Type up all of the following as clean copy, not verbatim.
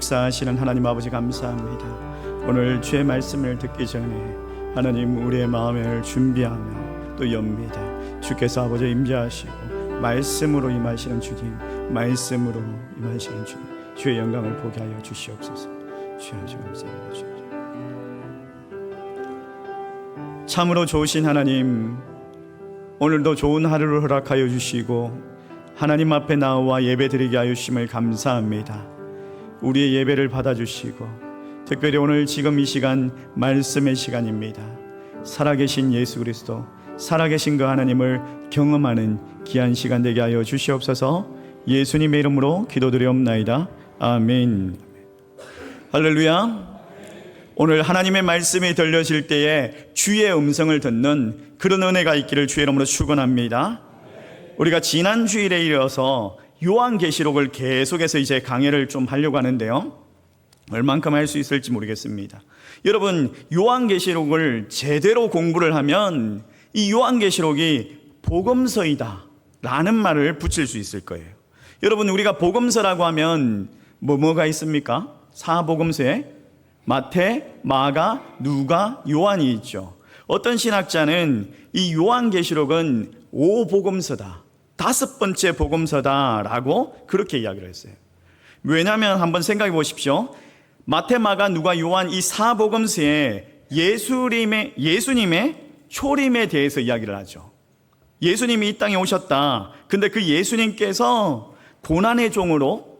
역사하시는 하나님 아버지 감사합니다. 오늘 주의 말씀을 듣기 전에 하나님 우리의 마음을 준비하며 또 엽니다. 주께서 아버지 임재하시고 말씀으로 임하시는 주님, 말씀으로 임하시는 주님, 주의 영광을 보게 하여 주시옵소서. 주여 감사합니다. 주여. 참으로 좋으신 하나님, 오늘도 좋은 하루를 허락하여 주시고 하나님 앞에 나와 예배드리게 하여 주심을 감사합니다. 우리의 예배를 받아주시고 특별히 오늘 지금 이 시간 말씀의 시간입니다. 살아계신 예수 그리스도, 살아계신 그 하나님을 경험하는 귀한 시간 되게 하여 주시옵소서. 예수님의 이름으로 기도드리옵나이다. 아멘. 할렐루야. 오늘 하나님의 말씀이 들려질 때에 주의 음성을 듣는 그런 은혜가 있기를 주의 이름으로 축원합니다. 우리가 지난 주일에 이어서 요한계시록을 계속해서 이제 강의를 좀 하려고 하는데요, 얼만큼 할 수 있을지 모르겠습니다. 여러분, 요한계시록을 제대로 공부를 하면 이 요한계시록이 복음서이다 라는 말을 붙일 수 있을 거예요. 여러분, 우리가 복음서라고 하면 뭐가 있습니까? 사복음서에 마태, 마가, 누가, 요한이 있죠. 어떤 신학자는 이 요한계시록은 5복음서다, 5번째 복음서다라고 그렇게 이야기를 했어요. 왜냐하면 한번 생각해 보십시오. 마태, 마가, 누가, 요한 이 4복음서에 예수님의 초림에 대해서 이야기를 하죠. 예수님이 이 땅에 오셨다. 근데 그 예수님께서 고난의 종으로,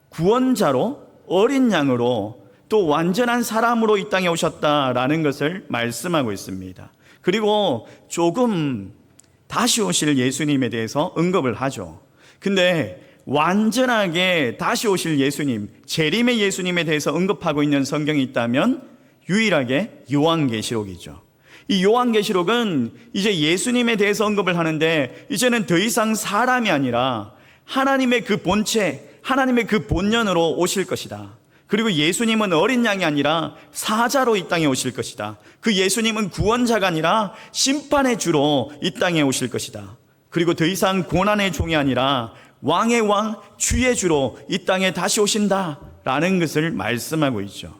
구원자로, 어린 양으로, 또 완전한 사람으로 이 땅에 오셨다라는 것을 말씀하고 있습니다. 그리고 조금 다시 오실 예수님에 대해서 언급을 하죠. 근데 완전하게 다시 오실 예수님, 재림의 예수님에 대해서 언급하고 있는 성경이 있다면 유일하게 요한계시록이죠. 이 요한계시록은 이제 예수님에 대해서 언급을 하는데 이제는 더 이상 사람이 아니라 하나님의 그 본체, 하나님의 그 본연으로 오실 것이다. 그리고 예수님은 어린 양이 아니라 사자로 이 땅에 오실 것이다. 그 예수님은 구원자가 아니라 심판의 주로 이 땅에 오실 것이다. 그리고 더 이상 고난의 종이 아니라 왕의 왕, 주의 주로 이 땅에 다시 오신다라는 것을 말씀하고 있죠.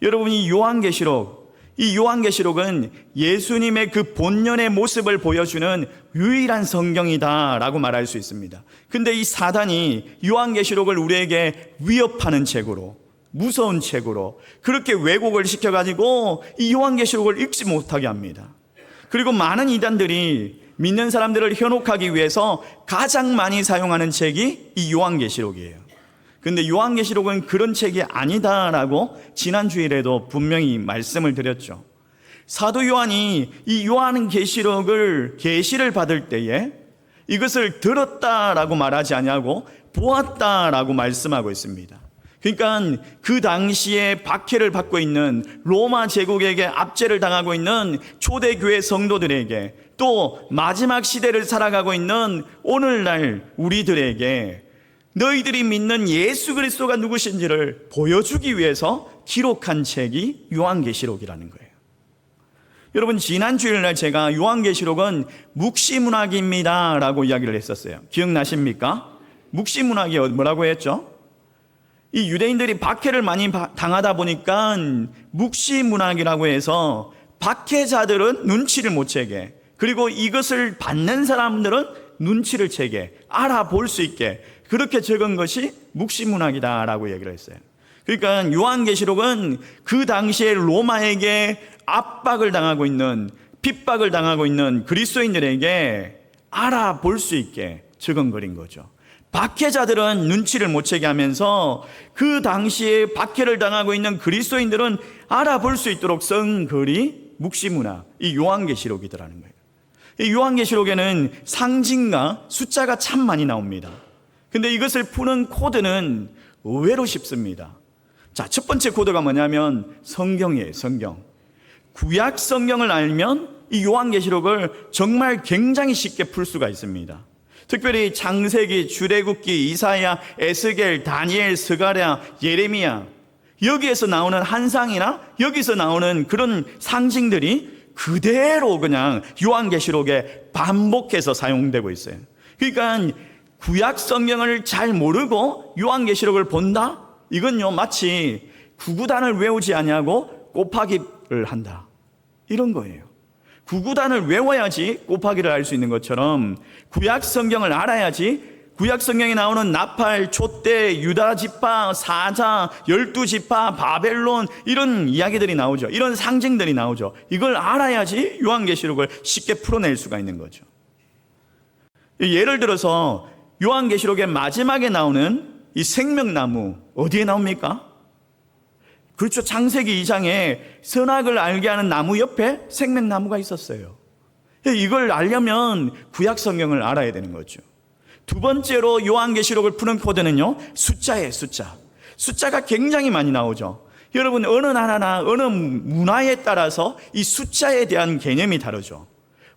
여러분, 이 요한계시록은 예수님의 그 본연의 모습을 보여주는 유일한 성경이다라고 말할 수 있습니다. 근데 이 사단이 요한계시록을 우리에게 위협하는 책으로, 무서운 책으로 그렇게 왜곡을 시켜가지고 이 요한계시록을 읽지 못하게 합니다. 그리고 많은 이단들이 믿는 사람들을 현혹하기 위해서 가장 많이 사용하는 책이 이 요한계시록이에요. 근데 요한계시록은 그런 책이 아니다라고 지난 주일에도 분명히 말씀을 드렸죠. 사도 요한이 이 요한계시록을 계시를 받을 때에 이것을 들었다라고 말하지 아니하고 보았다라고 말씀하고 있습니다. 그러니까 그 당시에 박해를 받고 있는 로마 제국에게 압제를 당하고 있는 초대교회 성도들에게, 또 마지막 시대를 살아가고 있는 오늘날 우리들에게 너희들이 믿는 예수 그리스도가 누구신지를 보여주기 위해서 기록한 책이 요한계시록이라는 거예요. 여러분, 지난 주일날 제가 요한계시록은 묵시문학입니다 라고 이야기를 했었어요. 기억나십니까? 묵시문학이 뭐라고 했죠? 이 유대인들이 박해를 많이 당하다 보니까 묵시문학이라고 해서 박해자들은 눈치를 못 채게, 그리고 이것을 받는 사람들은 눈치를 채게, 알아볼 수 있게 그렇게 적은 것이 묵시문학이다라고 얘기를 했어요. 그러니까 요한계시록은 그 당시에 로마에게 압박을 당하고 있는, 핍박을 당하고 있는 그리스도인들에게 알아볼 수 있게 적은거린 거죠. 박해자들은 눈치를 못 채게 하면서 그 당시에 박해를 당하고 있는 그리스도인들은 알아볼 수 있도록 쓴 글이 묵시문학, 이 요한계시록이더라는 거예요. 이 요한계시록에는 상징과 숫자가 참 많이 나옵니다. 근데 이것을 푸는 코드는 의외로 쉽습니다. 자, 첫 번째 코드가 뭐냐면 성경이에요. 성경. 구약 성경을 알면 이 요한계시록을 정말 굉장히 쉽게 풀 수가 있습니다. 특별히 창세기, 출애굽기, 이사야, 에스겔, 다니엘, 스가랴, 예레미야, 여기에서 나오는 한상이나 여기서 나오는 그런 상징들이 그대로 그냥 요한계시록에 반복해서 사용되고 있어요. 그러니까 구약 성경을 잘 모르고 요한계시록을 본다? 이건요 마치 구구단을 외우지 아니하고 곱하기를 한다, 이런 거예요. 구구단을 외워야지 곱하기를 할 수 있는 것처럼 구약 성경을 알아야지 구약 성경에 나오는 나팔, 촛대, 유다 지파, 사자, 12지파, 바벨론, 이런 이야기들이 나오죠. 이런 상징들이 나오죠. 이걸 알아야지 요한계시록을 쉽게 풀어낼 수가 있는 거죠. 예를 들어서 요한계시록의 마지막에 나오는 이 생명나무, 어디에 나옵니까? 그렇죠. 창세기 2장에 선악을 알게 하는 나무 옆에 생명나무가 있었어요. 이걸 알려면 구약 성경을 알아야 되는 거죠. 두 번째로 요한계시록을 푸는 코드는요, 숫자예요. 숫자가 굉장히 많이 나오죠. 여러분, 어느 나라나 어느 문화에 따라서 이 숫자에 대한 개념이 다르죠.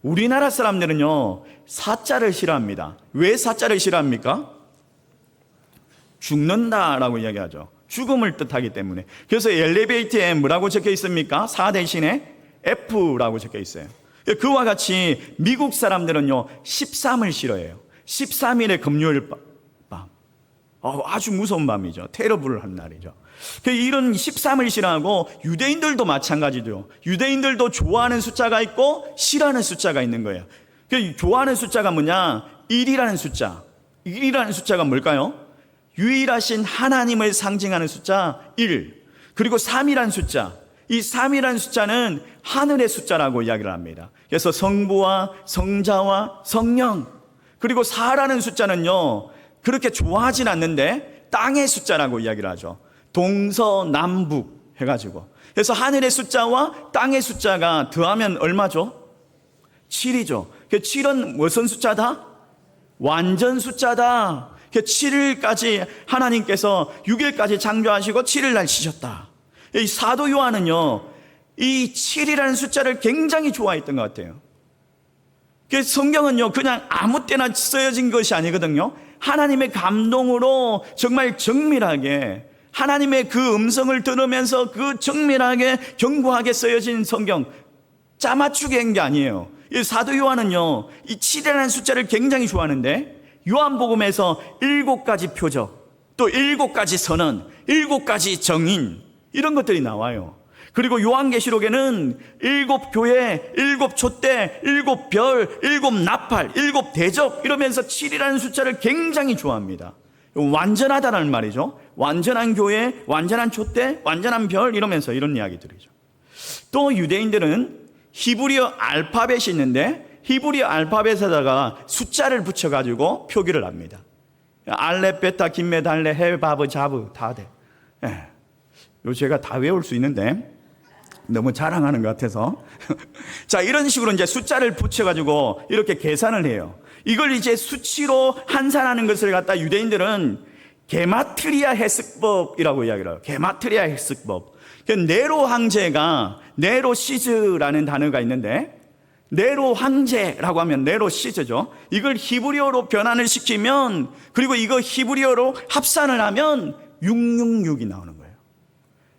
우리나라 사람들은요, 사자를 싫어합니다. 왜 사자를 싫어합니까? 죽는다라고 이야기하죠. 죽음을 뜻하기 때문에. 그래서 엘리베이터에 뭐라고 적혀 있습니까? 4 대신에 F라고 적혀 있어요. 그와 같이 미국 사람들은요 13을 싫어해요. 13일의 금요일 밤. 아주 무서운 밤이죠. 테러블한 날이죠. 이런 13을 싫어하고 유대인들도 마찬가지죠. 유대인들도 좋아하는 숫자가 있고 싫어하는 숫자가 있는 거예요. 좋아하는 숫자가 뭐냐? 1이라는 숫자. 1이라는 숫자가 뭘까요? 유일하신 하나님을 상징하는 숫자 1, 그리고 3이라는 숫자. 이 3이라는 숫자는 하늘의 숫자라고 이야기를 합니다. 그래서 성부와 성자와 성령. 그리고 4라는 숫자는요 그렇게 좋아하진 않는데 땅의 숫자라고 이야기를 하죠. 동서남북 해가지고. 그래서 하늘의 숫자와 땅의 숫자가 더하면 얼마죠? 7이죠. 7은 무슨 숫자다? 완전 숫자다. 7일까지 하나님께서 6일까지 창조하시고 7일 날 쉬셨다. 이 사도 요한은요 이 7이라는 숫자를 굉장히 좋아했던 것 같아요. 성경은요 그냥 아무 때나 쓰여진 것이 아니거든요. 하나님의 감동으로 정말 정밀하게 하나님의 그 음성을 들으면서 그 정밀하게 견고하게 쓰여진 성경, 짜맞추게 한 게 아니에요. 이 사도 요한은요 이 7이라는 숫자를 굉장히 좋아하는데 요한복음에서 7가지 표적, 또 7가지 선언, 7가지 정인, 이런 것들이 나와요. 그리고 요한계시록에는 7교회, 7촛대, 7별, 7나팔, 7대적, 이러면서 7이라는 숫자를 굉장히 좋아합니다. 완전하다는 말이죠. 완전한 교회, 완전한 촛대, 완전한 별, 이러면서 이런 이야기들이죠. 또 유대인들은 히브리어 알파벳이 있는데 히브리어 알파벳에다가 숫자를 붙여가지고 표기를 합니다. 알렙, 베타, 김메, 달레, 헬, 바브, 자브 다 돼. 요 제가 다 외울 수 있는데 너무 자랑하는 것 같아서 자, 이런 식으로 이제 숫자를 붙여가지고 이렇게 계산을 해요. 이걸 이제 수치로 환산하는 것을 갖다 유대인들은 게마트리아 해석법이라고 이야기를 해요. 게마트리아 해석법. 네로 황제가 네로 시즈라는 단어가 있는데 네로 황제라고 하면 네로 시즈죠. 이걸 히브리어로 변환을 시키면, 그리고 이거 히브리어로 합산을 하면 666이 나오는 거예요.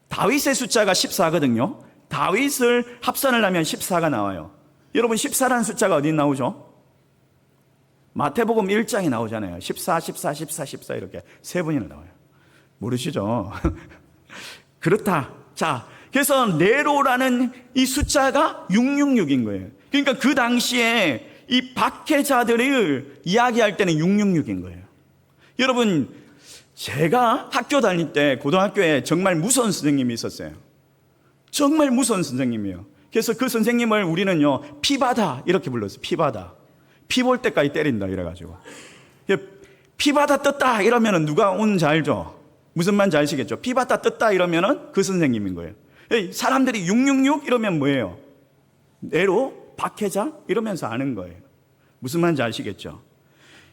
다윗의 숫자가 14거든요. 다윗을 합산을 하면 14가 나와요. 여러분 14라는 숫자가 어디 나오죠? 마태복음 1장에 나오잖아요. 14, 14, 14, 14 이렇게 세 번이나 나와요. 모르시죠? 그렇다. 자, 그래서 네로라는 이 숫자가 666인 거예요. 그러니까 그 당시에 이 박해자들을 이야기할 때는 666인 거예요. 여러분, 제가 학교 다닐 때 고등학교에 정말 무서운 선생님이 있었어요. 정말 무서운 선생님이에요. 그래서 그 선생님을 우리는요 피바다 이렇게 불렀어요. 피바다. 피 볼 때까지 때린다 이래가지고. 피바다 떴다 이러면은 누가 오는지 알죠? 무슨 말인지 아시겠죠? 피바다 떴다 이러면은 그 선생님인 거예요. 사람들이 666 이러면 뭐예요? 네로, 박해자 이러면서 아는 거예요. 무슨 말인지 아시겠죠?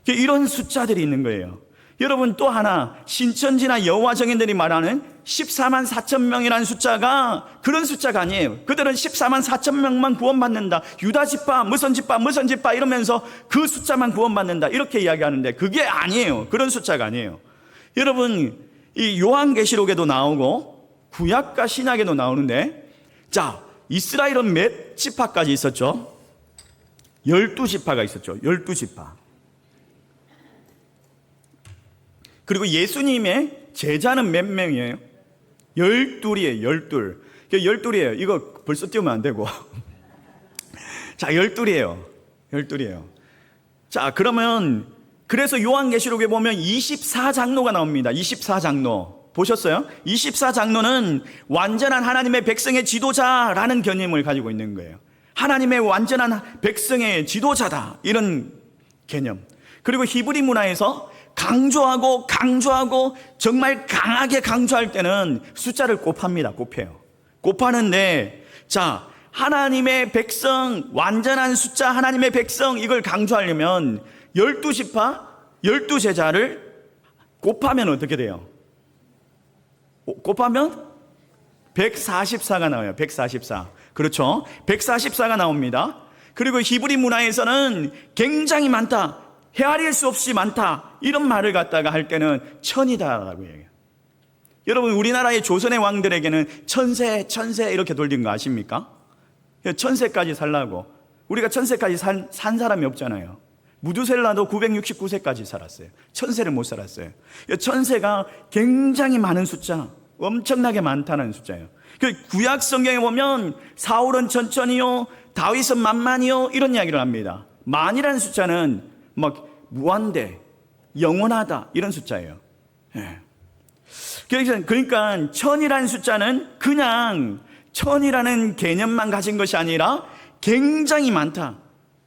이런 숫자들이 있는 거예요. 여러분, 또 하나 신천지나 여호와 증인들이 말하는 14만 4천 명이라는 숫자가 그런 숫자가 아니에요. 그들은 14만 4천 명만 구원받는다, 유다 지파 무슨 지파 이러면서 그 숫자만 구원받는다 이렇게 이야기하는데 그게 아니에요. 그런 숫자가 아니에요. 여러분, 이 요한계시록에도 나오고 구약과 신약에도 나오는데, 자, 이스라엘은 몇 지파까지 있었죠? 12지파가 있었죠. 12지파. 그리고 예수님의 제자는 몇 명이에요? 12이에요. 12. 12이에요. 이거 벌써 띄우면 안 되고. 자, 12이에요. 12이에요. 자, 그러면 그래서 요한계시록에 보면 24장로가 나옵니다. 24장로. 보셨어요? 24장로는 완전한 하나님의 백성의 지도자라는 개념을 가지고 있는 거예요. 하나님의 완전한 백성의 지도자다. 이런 개념. 그리고 히브리 문화에서 강조하고 정말 강하게 강조할 때는 숫자를 곱합니다. 곱하는데, 자, 하나님의 백성, 완전한 숫자 하나님의 백성, 이걸 강조하려면 12지파, 12제자를 곱하면 어떻게 돼요? 곱하면 144가 나와요. 144. 그렇죠? 144가 나옵니다. 그리고 히브리 문화에서는 굉장히 많다, 헤아릴 수 없이 많다, 이런 말을 갖다가 할 때는 천이다라고 얘기해요. 여러분, 우리나라의 조선의 왕들에게는 천세 이렇게 돌린 거 아십니까? 천세까지 살라고. 우리가 천세까지 산 사람이 없잖아요. 무두셀라도 969세까지 살았어요. 천세를 못 살았어요. 천세가 굉장히 많은 숫자, 엄청나게 많다는 숫자예요. 구약 성경에 보면 사울은 천천히요, 다윗은 만만히요, 이런 이야기를 합니다. 만이라는 숫자는 막 무한대, 영원하다, 이런 숫자예요. 예. 그러니까 천이라는 숫자는 그냥 천이라는 개념만 가진 것이 아니라 굉장히 많다,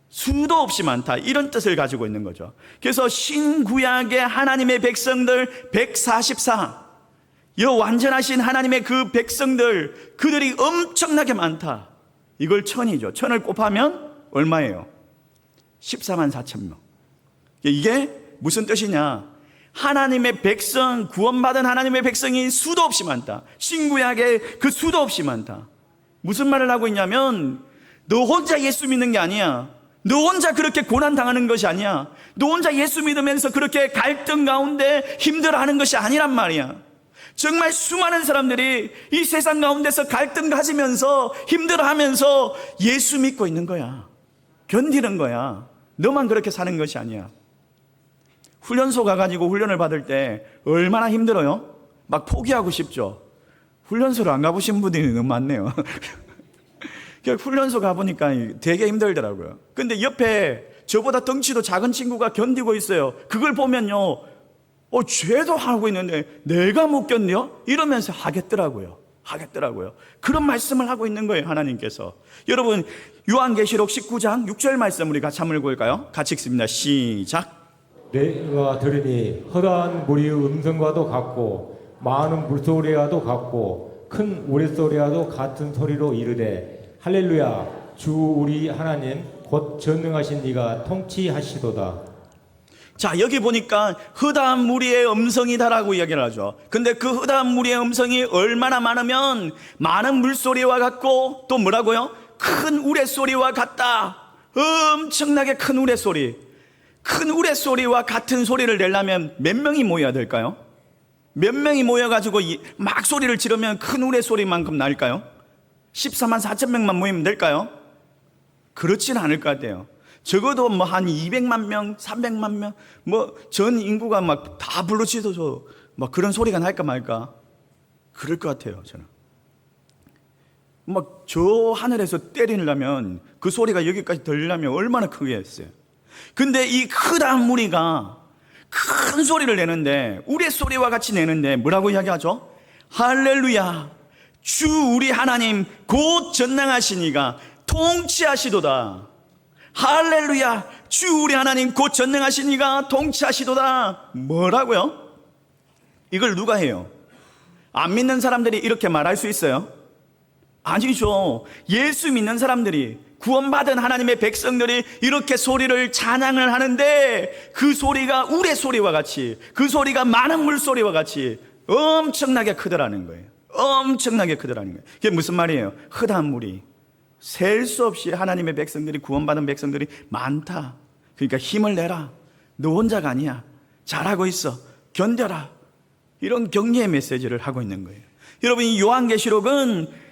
수도 없이 많다, 이런 뜻을 가지고 있는 거죠. 그래서 신구약의 하나님의 백성들 144, 여 완전하신 하나님의 그 백성들, 그들이 엄청나게 많다, 이걸 천이죠. 천을 곱하면 얼마예요? 14만 4천 명. 이게 무슨 뜻이냐? 하나님의 백성, 구원받은 하나님의 백성이 수도 없이 많다. 신구약에 그 수도 없이 많다. 무슨 말을 하고 있냐면, 너 혼자 예수 믿는 게 아니야. 너 혼자 그렇게 고난당하는 것이 아니야. 너 혼자 예수 믿으면서 그렇게 갈등 가운데 힘들어하는 것이 아니란 말이야. 정말 수많은 사람들이 이 세상 가운데서 갈등 가지면서 힘들어하면서 예수 믿고 있는 거야. 견디는 거야. 너만 그렇게 사는 것이 아니야. 훈련소 가가지고 훈련을 받을 때 얼마나 힘들어요? 막 포기하고 싶죠. 훈련소를 안 가보신 분들이 너무 많네요. 훈련소 가보니까 되게 힘들더라고요. 근데 옆에 저보다 덩치도 작은 친구가 견디고 있어요. 그걸 보면요, 죄도 하고 있는데 내가 못 견뎌? 이러면서 하겠더라고요. 그런 말씀을 하고 있는 거예요, 하나님께서. 여러분, 요한계시록 19장 6절 말씀 우리 같이 한번 읽어볼까요? 같이 읽습니다. 시작. 내가 들으니 허다한 무리의 음성과도 같고 많은 물소리와도 같고 큰 우레소리와도 같은 소리로 이르되 할렐루야, 주 우리 하나님 곧 전능하신 이가 통치하시도다. 자, 여기 보니까 허다한 무리의 음성이다라고 이야기를 하죠. 근데 그 허다한 무리의 음성이 얼마나 많으면 많은 물소리와 같고, 또 뭐라고요? 큰 우레소리와 같다. 엄청나게 큰 우레소리. 큰 우레소리와 같은 소리를 내려면 몇 명이 모여야 될까요? 몇 명이 모여가지고 막 소리를 지르면 큰 우레소리만큼 날까요? 14만 4천 명만 모이면 될까요? 그렇지는 않을 것 같아요. 적어도 뭐 한 200만 명, 300만 명, 뭐 전 인구가 막 다 불러치워서 막 그런 소리가 날까 말까? 그럴 것 같아요, 저는. 막 저 하늘에서 때리려면 그 소리가 여기까지 들리려면 얼마나 크게 했어요. 근데 이 크다한 무리가 큰 소리를 내는데, 우레소리와 같이 내는데 뭐라고 이야기하죠? 할렐루야, 주 우리 하나님 곧 전능하신 이가 통치하시도다. 할렐루야, 주 우리 하나님 곧 전능하신 이가 통치하시도다. 뭐라고요? 이걸 누가 해요? 안 믿는 사람들이 이렇게 말할 수 있어요? 아니죠. 예수 믿는 사람들이, 구원받은 하나님의 백성들이 이렇게 소리를 찬양을 하는데, 그 소리가 우레소리와 같이, 그 소리가 많은 물소리와 같이 엄청나게 크더라는 거예요. 엄청나게 크더라는 거예요. 그게 무슨 말이에요? 허다한 무리, 셀 수 없이 하나님의 백성들이, 구원받은 백성들이 많다. 그러니까 힘을 내라. 너 혼자가 아니야. 잘하고 있어. 견뎌라. 이런 격려의 메시지를 하고 있는 거예요. 여러분, 이 요한계시록은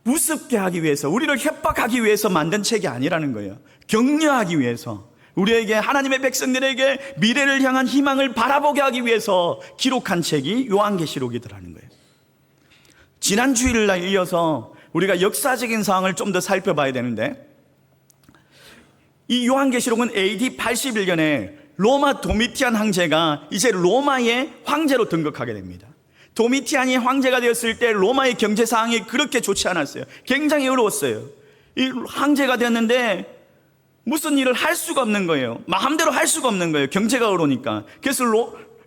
우습게 하기 위해서, 우리를 협박하기 위해서 만든 책이 아니라는 거예요. 격려하기 위해서, 우리에게, 하나님의 백성들에게 미래를 향한 희망을 바라보게 하기 위해서 기록한 책이 요한계시록이더라는 거예요. 지난 주일날 이어서 우리가 역사적인 상황을 좀 더 살펴봐야 되는데, 이 요한계시록은 AD 81년에 로마 도미티안 황제가 이제 로마의 황제로 등극하게 됩니다. 도미티안이 황제가 되었을 때 로마의 경제 상황이 그렇게 좋지 않았어요. 굉장히 어려웠어요. 이 황제가 되었는데 무슨 일을 할 수가 없는 거예요. 마음대로 할 수가 없는 거예요. 경제가 어려우니까. 그래서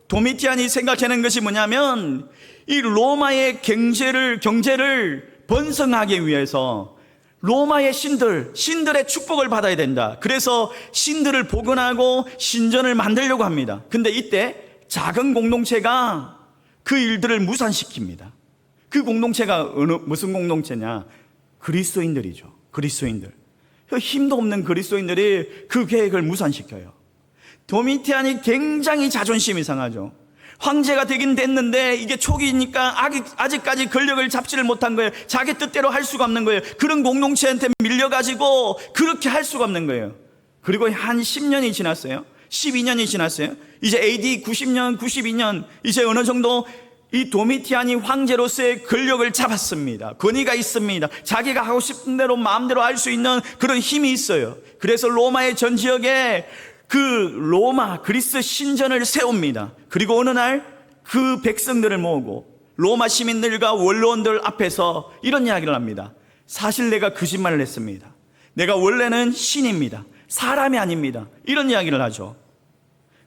도미티안이 생각하는 것이 뭐냐면, 이 로마의 경제를 번성하기 위해서 로마의 신들의 축복을 받아야 된다. 그래서 신들을 복원하고 신전을 만들려고 합니다. 근데 이때 작은 공동체가 그 일들을 무산시킵니다. 그 공동체가 무슨 공동체냐? 그리스도인들이죠. 그리스도인들. 힘도 없는 그리스도인들이 그 계획을 무산시켜요. 도미티안이 굉장히 자존심이 상하죠. 황제가 되긴 됐는데 이게 초기니까 아직까지 권력을 잡지를 못한 거예요. 자기 뜻대로 할 수가 없는 거예요. 그런 공동체한테 밀려가지고 그렇게 할 수가 없는 거예요. 그리고 한 10년이 지났어요. 12년이 지났어요. 이제 AD 90년, 92년, 이제 어느 정도 이 도미티안이 황제로서의 권력을 잡았습니다. 권위가 있습니다. 자기가 하고 싶은 대로 마음대로 할 수 있는 그런 힘이 있어요. 그래서 로마의 전 지역에 그 로마 그리스 신전을 세웁니다. 그리고 어느 날 그 백성들을 모으고 로마 시민들과 원로원들 앞에서 이런 이야기를 합니다. 사실 내가 거짓말을 했습니다. 내가 원래는 신입니다. 사람이 아닙니다. 이런 이야기를 하죠.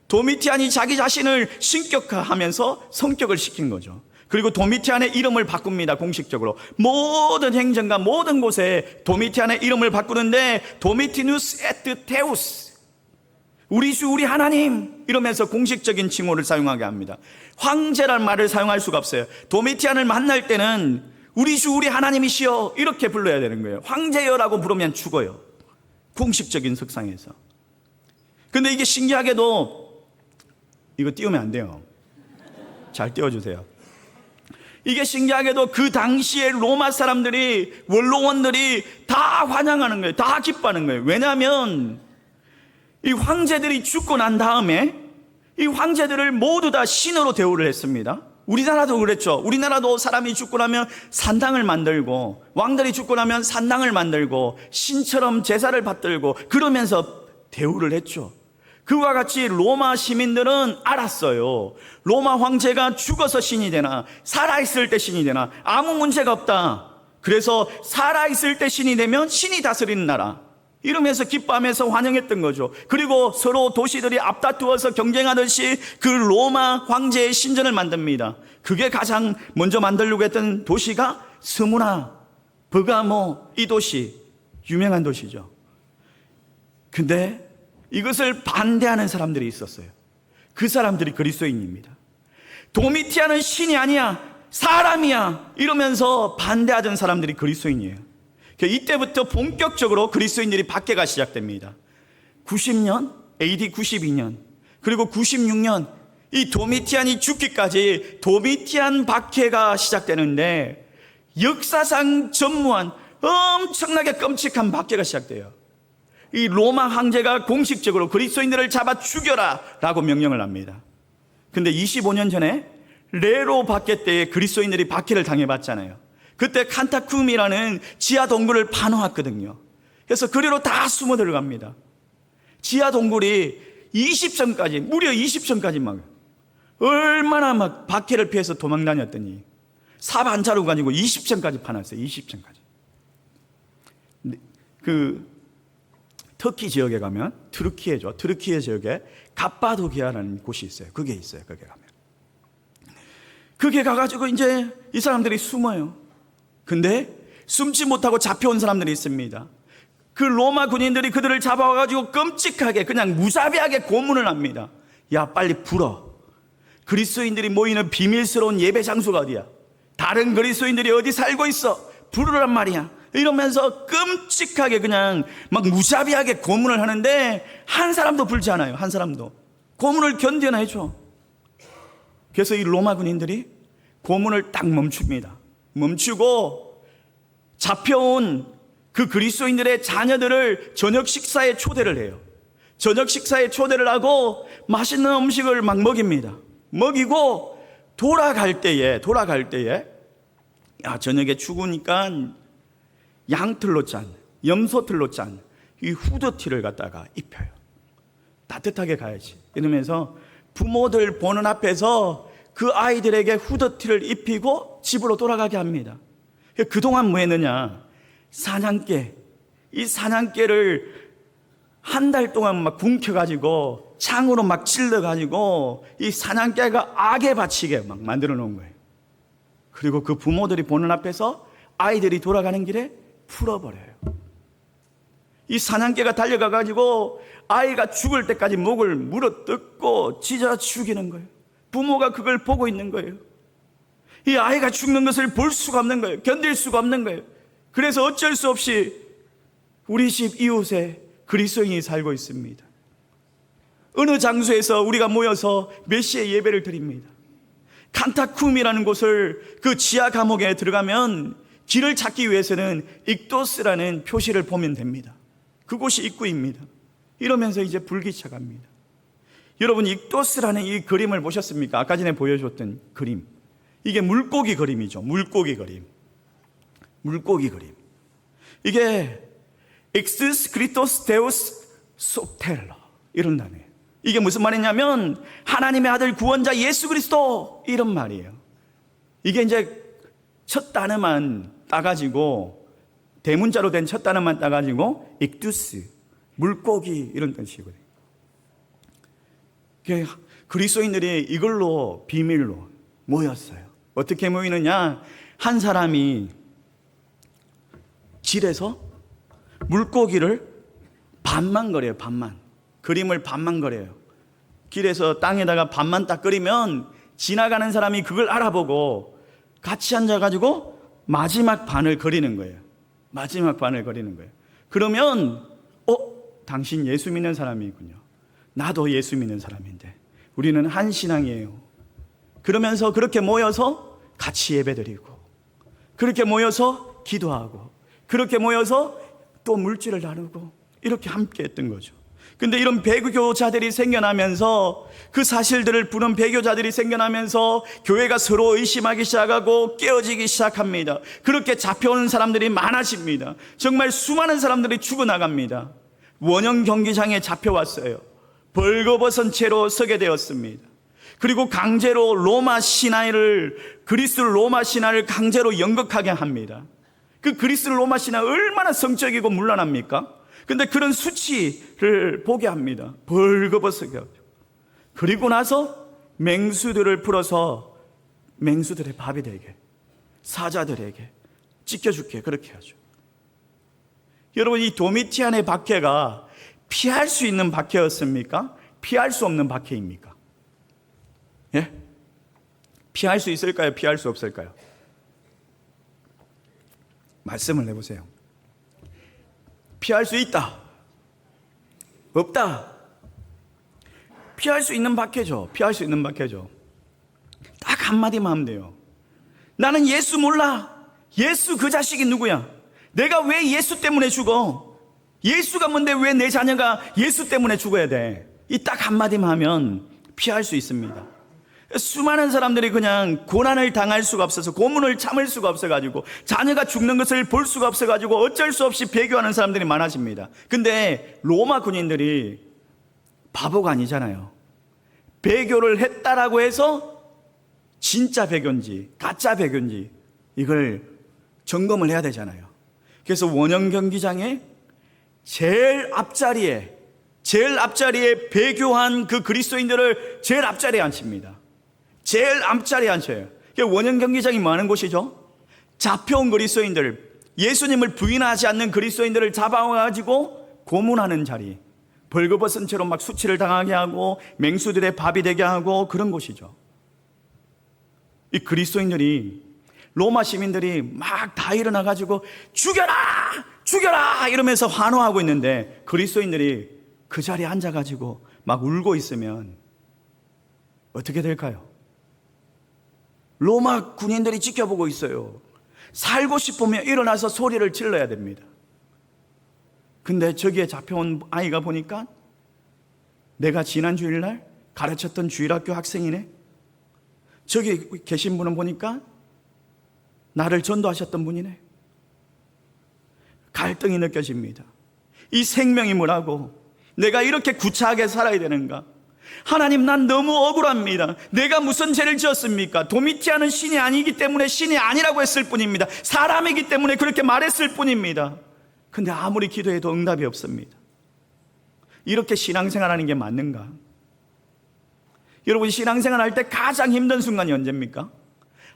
도미티안이 자기 자신을 신격화하면서 성격을 시킨 거죠. 그리고 도미티안의 이름을 바꿉니다. 공식적으로 모든 행정가 모든 곳에 도미티안의 이름을 바꾸는데, 도미티누스 에트 테우스, 우리 주 우리 하나님, 이러면서 공식적인 칭호를 사용하게 합니다. 황제란 말을 사용할 수가 없어요. 도미티안을 만날 때는 우리 주 우리 하나님이시여 이렇게 불러야 되는 거예요. 황제여라고 부르면 죽어요. 공식적인 석상에서. 근데 이게 신기하게도, 이거 띄우면 안 돼요. 잘 띄워주세요. 이게 신기하게도 그 당시에 로마 사람들이, 원로원들이 다 환영하는 거예요. 다 기뻐하는 거예요. 왜냐하면 이 황제들이 죽고 난 다음에 이 황제들을 모두 다 신으로 대우를 했습니다. 우리나라도 그랬죠. 우리나라도 사람이 죽고 나면 산당을 만들고, 왕들이 죽고 나면 산당을 만들고 신처럼 제사를 받들고 그러면서 대우를 했죠. 그와 같이 로마 시민들은 알았어요. 로마 황제가 죽어서 신이 되나 살아있을 때 신이 되나 아무 문제가 없다. 그래서 살아있을 때 신이 되면 신이 다스리는 나라, 이러면서 기뻐하면서 환영했던 거죠. 그리고 서로 도시들이 앞다투어서 경쟁하듯이 그 로마 황제의 신전을 만듭니다. 그게 가장 먼저 만들려고 했던 도시가 스무나, 버가모, 이 도시, 유명한 도시죠. 근데 이것을 반대하는 사람들이 있었어요. 그 사람들이 그리스도인입니다. 도미티안은 신이 아니야, 사람이야, 이러면서 반대하던 사람들이 그리스도인이에요. 이때부터 본격적으로 그리스도인들이 박해가 시작됩니다. 90년, AD 92년, 그리고 96년, 이 도미티안이 죽기까지 도미티안 박해가 시작되는데, 역사상 전무한 엄청나게 끔찍한 박해가 시작돼요. 이 로마 황제가 공식적으로 그리스도인들을 잡아 죽여라 라고 명령을 합니다. 근데 25년 전에 네로 박해 때에 그리스도인들이 박해를 당해봤잖아요. 그때 칸타쿰이라는 지하 동굴을 파놓았거든요. 그래서 그리로 다 숨어 들어갑니다. 지하 동굴이 20층까지, 무려 20층까지 막 얼마나 막 박해를 피해서 도망 다녔더니 삽 한 자루 가지고 20층까지 파놨어요. 20층까지. 그 터키 지역에 가면, 트르키예죠. 트르키예 지역에 갑바도기아라는 곳이 있어요. 그게 있어요. 거기 가면. 그게 가가지고 이제 이 사람들이 숨어요. 근데 숨지 못하고 잡혀온 사람들이 있습니다. 그 로마 군인들이 그들을 잡아와가지고 끔찍하게 그냥 무자비하게 고문을 합니다. 야, 빨리 불어. 그리스도인들이 모이는 비밀스러운 예배 장소가 어디야? 다른 그리스도인들이 어디 살고 있어? 부르란 말이야. 이러면서 끔찍하게 그냥 막 무자비하게 고문을 하는데 한 사람도 불지 않아요. 한 사람도. 고문을 견뎌내죠. 그래서 이 로마 군인들이 고문을 딱 멈춥니다. 멈추고 잡혀온 그 그리스도인들의 자녀들을 저녁 식사에 초대를 해요. 저녁 식사에 초대를 하고 맛있는 음식을 막 먹입니다. 먹이고 돌아갈 때에 저녁에 죽으니까 양틀로 짠, 염소틀로 짠 이 후드티를 갖다가 입혀요. 따뜻하게 가야지 이러면서 부모들 보는 앞에서 그 아이들에게 후드티를 입히고 집으로 돌아가게 합니다. 그동안 뭐 했느냐? 사냥개, 이 사냥개를 한 달 동안 막 굶겨가지고 창으로 막 찔러가지고 이 사냥개가 악에 바치게 막 만들어 놓은 거예요. 그리고 그 부모들이 보는 앞에서 아이들이 돌아가는 길에 풀어버려요. 이 사냥개가 달려가가지고 아이가 죽을 때까지 목을 물어뜯고 찢어 죽이는 거예요. 부모가 그걸 보고 있는 거예요. 이 아이가 죽는 것을 볼 수가 없는 거예요. 견딜 수가 없는 거예요. 그래서 어쩔 수 없이 우리 집 이웃에 그리스도인이 살고 있습니다. 어느 장소에서 우리가 모여서 메시아 예배를 드립니다. 칸타쿰이라는 곳을 그 지하 감옥에 들어가면 길을 찾기 위해서는 익도스라는 표시를 보면 됩니다. 그곳이 입구입니다. 이러면서 이제 불기차 갑니다. 여러분, 익도스라는 이 그림을 보셨습니까? 아까 전에 보여줬던 그림. 이게 물고기 그림이죠. 물고기 그림. 이게 엑스스 크리토스 데우스 소텔러 이런 단어예요. 이게 무슨 말이냐면 하나님의 아들 구원자 예수 그리스도 이런 말이에요. 이게 이제 첫 단어만 따가지고 대문자로 된 첫 단어만 따가지고 익두스 물고기 이런 뜻이거든요. 그리스도인들이 이걸로 비밀로 모였어요. 어떻게 모이느냐? 한 사람이 길에서 물고기를 반만 거려요. 반만. 그림을 반만 거려요. 길에서 땅에다가 반만 딱 그리면 지나가는 사람이 그걸 알아보고 같이 앉아가지고 마지막 반을 그리는 거예요. 그러면 당신 예수 믿는 사람이군요. 나도 예수 믿는 사람인데 우리는 한 신앙이에요. 그러면서 그렇게 모여서 같이 예배드리고, 그렇게 모여서 기도하고, 그렇게 모여서 또 물질을 나누고 이렇게 함께 했던 거죠. 근데 이런 배교자들이 생겨나면서, 그 사실들을 부른 배교자들이 생겨나면서 교회가 서로 의심하기 시작하고 깨어지기 시작합니다. 그렇게 잡혀오는 사람들이 많아집니다. 정말 수많은 사람들이 죽어나갑니다. 원형 경기장에 잡혀왔어요. 벌거벗은 채로 서게 되었습니다. 그리고 강제로 그리스 로마 신화를 강제로 연극하게 합니다. 그 그리스 로마 신화 얼마나 성적이고 문란합니까? 근데 그런 수치를 보게 합니다. 벌거벗게 하죠. 그리고 나서 맹수들을 풀어서 맹수들의 밥이 되게, 사자들에게 찢겨줄게, 그렇게 하죠. 여러분, 이 도미티안의 박해가 피할 수 있는 박해였습니까? 피할 수 없는 박해입니까? 예? 피할 수 있을까요? 피할 수 없을까요? 말씀을 해보세요. 피할 수 있다, 없다. 피할 수 있는 박해죠. 딱 한마디만 하면 돼요. 나는 예수 몰라. 예수 그 자식이 누구야? 내가 왜 예수 때문에 죽어? 예수가 뭔데 왜 내 자녀가 예수 때문에 죽어야 돼? 이 딱 한마디만 하면 피할 수 있습니다. 수많은 사람들이 그냥 고난을 당할 수가 없어서, 고문을 참을 수가 없어가지고, 자녀가 죽는 것을 볼 수가 없어가지고 어쩔 수 없이 배교하는 사람들이 많아집니다. 근데 로마 군인들이 바보가 아니잖아요. 배교를 했다라고 해서 진짜 배교인지 가짜 배교인지 이걸 점검을 해야 되잖아요. 그래서 원형 경기장에 제일 앞자리에 배교한 그 그리스도인들을 제일 앞자리에 앉힙니다. 제일 앞자리에 앉혀요. 원형 경기장이 뭐 하는 곳이죠? 잡혀온 그리스도인들, 예수님을 부인하지 않는 그리스도인들을 잡아가지고 고문하는 자리, 벌거벗은 채로 막 수치를 당하게 하고 맹수들의 밥이 되게 하고 그런 곳이죠. 이 그리스도인들이, 로마 시민들이 막 다 일어나가지고 죽여라 이러면서 환호하고 있는데, 그리스도인들이 그 자리에 앉아가지고 막 울고 있으면 어떻게 될까요? 로마 군인들이 지켜보고 있어요. 살고 싶으면 일어나서 소리를 질러야 됩니다. 근데 저기에 잡혀온 아이가 보니까 내가 지난 주일날 가르쳤던 주일학교 학생이네. 저기 계신 분은 보니까 나를 전도하셨던 분이네. 갈등이 느껴집니다. 이 생명이 뭐라고? 내가 이렇게 구차하게 살아야 되는가? 하나님, 난 너무 억울합니다. 내가 무슨 죄를 지었습니까? 도미티아는 신이 아니기 때문에 신이 아니라고 했을 뿐입니다. 사람이기 때문에 그렇게 말했을 뿐입니다. 근데 아무리 기도해도 응답이 없습니다. 이렇게 신앙생활하는 게 맞는가? 여러분, 신앙생활 할 때 가장 힘든 순간이 언제입니까?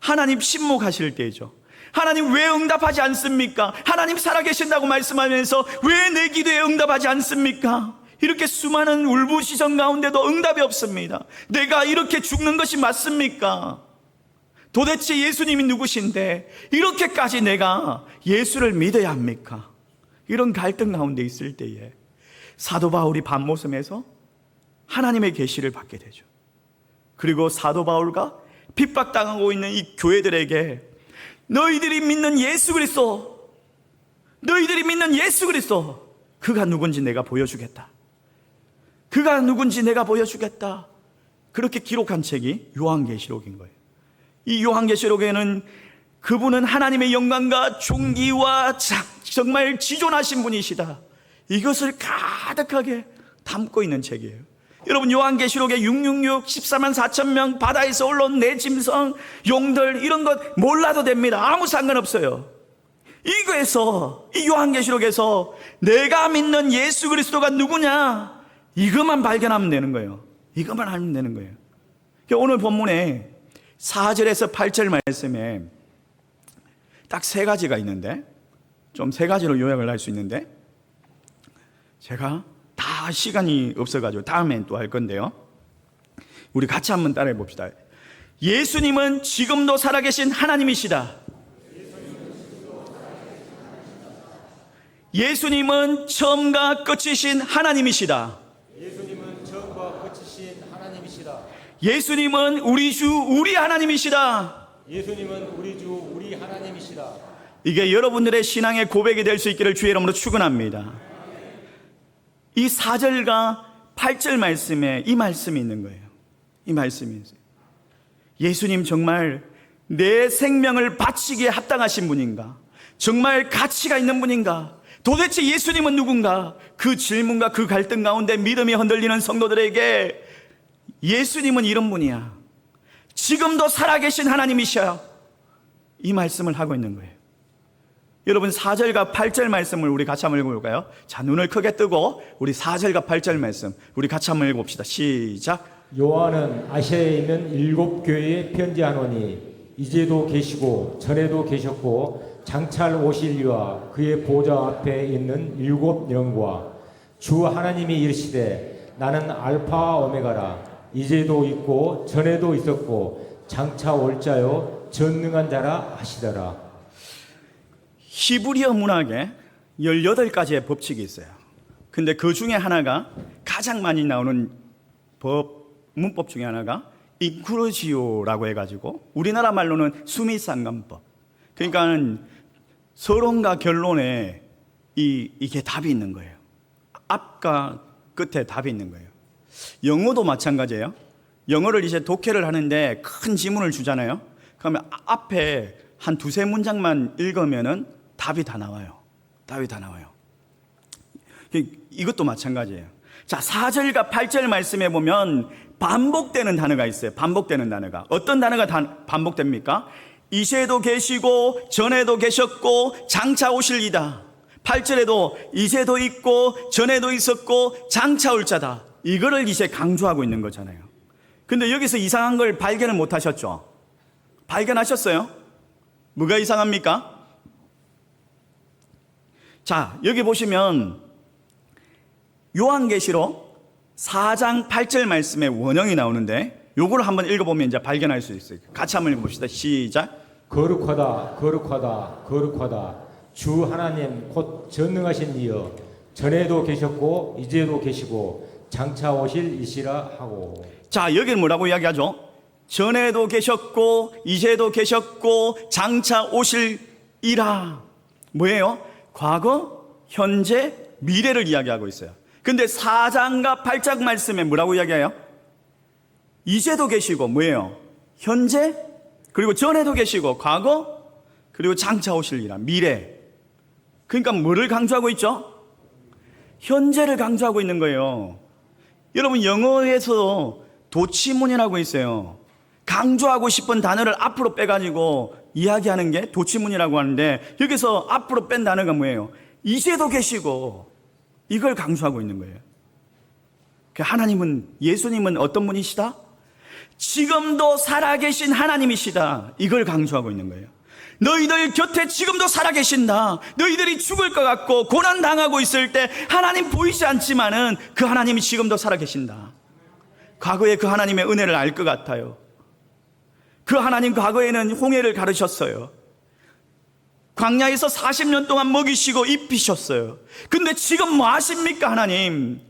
하나님 침묵하실 때죠. 하나님 왜 응답하지 않습니까? 하나님 살아계신다고 말씀하면서 왜 내 기도에 응답하지 않습니까? 이렇게 수많은 울부짖음 가운데도 응답이 없습니다. 내가 이렇게 죽는 것이 맞습니까? 도대체 예수님이 누구신데 이렇게까지 내가 예수를 믿어야 합니까? 이런 갈등 가운데 있을 때에 사도 바울이 밤모섬에서 하나님의 계시를 받게 되죠. 그리고 사도 바울과 핍박당하고 있는 이 교회들에게 너희들이 믿는 예수 그리스도, 너희들이 믿는 예수 그리스도, 그가 누군지 내가 보여주겠다. 그가 누군지 내가 보여주겠다. 그렇게 기록한 책이 요한계시록인 거예요. 이 요한계시록에는 그분은 하나님의 영광과 존귀와 정말 지존하신 분이시다, 이것을 가득하게 담고 있는 책이에요. 여러분, 요한계시록에 666, 14만 4천 명, 바다에서 올라온 내 짐승, 용들, 이런 것 몰라도 됩니다. 아무 상관없어요. 이거에서, 이 요한계시록에서 내가 믿는 예수 그리스도가 누구냐, 이것만 발견하면 되는 거예요. 이것만 알면 되는 거예요. 오늘 본문에 4절에서 8절 말씀에 딱 세 가지가 있는데, 좀 세 가지로 요약을 할 수 있는데, 제가 다 시간이 없어가지고 다음엔 또 할 건데요, 우리 같이 한번 따라해 봅시다. 예수님은 지금도 살아계신 하나님이시다. 예수님은 처음과 끝이신 하나님이시다. 예수님은 처음과 끝이신 하나님이시다. 예수님은 우리 주 우리 하나님이시다. 예수님은 우리 주 우리 하나님이시다. 이게 여러분들의 신앙의 고백이 될 수 있기를 주의 이름으로 축원합니다. 이 4절과 8절 말씀에 이 말씀이 있는 거예요. 이 말씀이 있어요. 예수님 정말 내 생명을 바치기에 합당하신 분인가? 정말 가치가 있는 분인가? 도대체 예수님은 누군가? 그 질문과 그 갈등 가운데 믿음이 흔들리는 성도들에게 예수님은 이런 분이야, 지금도 살아계신 하나님이셔, 이 말씀을 하고 있는 거예요. 여러분, 4절과 8절 말씀을 우리 같이 한번 읽어볼까요? 자, 눈을 크게 뜨고 우리 4절과 8절 말씀 우리 같이 한번 읽어봅시다. 시작. 요한은 아시아에 있는 7 교회에 편지하노니 이제도 계시고 전에도 계셨고 장찰 오실 이와 그의 보좌 앞에 있는 7 영과 주 하나님이 이르시되 나는 알파 오메가라, 이제도 있고 전에도 있었고 장차 올 자요 전능한 자라 하시더라. 히브리어 문학에 18가지의 법칙이 있어요. 근데 그 중에 하나가, 가장 많이 나오는 문법 중에 하나가 인크루지오라고 해가지고 우리나라 말로는 수미상관법. 그러니까 서론과 결론에 이게 답이 있는 거예요. 앞과 끝에 답이 있는 거예요. 영어도 마찬가지예요. 영어를 이제 독해를 하는데 큰 지문을 주잖아요. 그러면 앞에 한 두세 문장만 읽으면은 답이 다 나와요. 답이 다 나와요. 이것도 마찬가지예요. 자, 4절과 8절 말씀에 보면 반복되는 단어가 있어요. 반복되는 단어가. 어떤 단어가 반복됩니까? 이제도 계시고 전에도 계셨고 장차 오실이다. 8절에도 이제도 있고 전에도 있었고 장차 올 자다. 이거를 이제 강조하고 있는 거잖아요. 근데 여기서 이상한 걸 발견을 못 하셨죠? 발견하셨어요? 뭐가 이상합니까? 자, 여기 보시면 요한계시록 4장 8절 말씀에 원형이 나오는데, 요걸 한번 읽어보면 이제 발견할 수 있어요. 같이 한번 읽어봅시다. 시작. 거룩하다 거룩하다 거룩하다 주 하나님 곧 전능하신 이여 전에도 계셨고 이제도 계시고 장차 오실 이시라 하고. 자, 여기는 뭐라고 이야기하죠? 전에도 계셨고 이제도 계셨고 장차 오실 이라. 뭐예요? 과거, 현재, 미래를 이야기하고 있어요. 근데 4장과 8장 말씀에 뭐라고 이야기해요? 이제도 계시고 뭐예요? 현재, 그리고 전에도 계시고 과거, 그리고 장차 오실리라, 미래. 그러니까 뭐를 강조하고 있죠? 현재를 강조하고 있는 거예요. 여러분, 영어에서 도치문이라고 있어요. 강조하고 싶은 단어를 앞으로 빼가지고 이야기하는 게 도치문이라고 하는데, 여기서 앞으로 뺀 단어가 뭐예요? 이제도 계시고, 이걸 강조하고 있는 거예요. 하나님은, 예수님은 어떤 분이시다? 지금도 살아계신 하나님이시다. 이걸 강조하고 있는 거예요. 너희들 곁에 지금도 살아계신다. 너희들이 죽을 것 같고 고난당하고 있을 때 하나님 보이지 않지만은 그 하나님이 지금도 살아계신다. 과거에 그 하나님의 은혜를 알 것 같아요. 그 하나님 과거에는 홍해를 가르셨어요. 광야에서 40년 동안 먹이시고 입히셨어요. 근데 지금 뭐 하십니까, 하나님?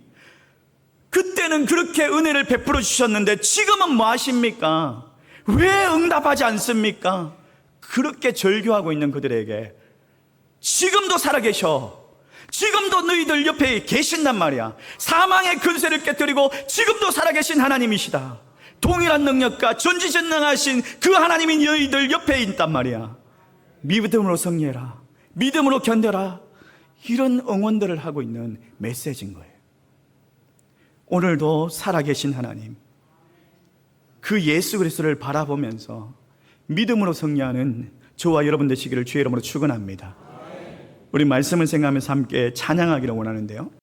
그때는 그렇게 은혜를 베풀어 주셨는데 지금은 뭐 하십니까? 왜 응답하지 않습니까? 그렇게 절규하고 있는 그들에게 지금도 살아계셔. 지금도 너희들 옆에 계신단 말이야. 사망의 근세를 깨뜨리고 지금도 살아계신 하나님이시다. 동일한 능력과 전지전능하신 그 하나님이 너희들 옆에 있단 말이야. 믿음으로 승리해라. 믿음으로 견뎌라. 이런 응원들을 하고 있는 메시지인 거예요. 오늘도 살아계신 하나님, 그 예수 그리스도를 바라보면서 믿음으로 승리하는 저와 여러분 되시기를 주의 이름으로 축원합니다. 우리 말씀을 생각하면서 함께 찬양하기를 원하는데요.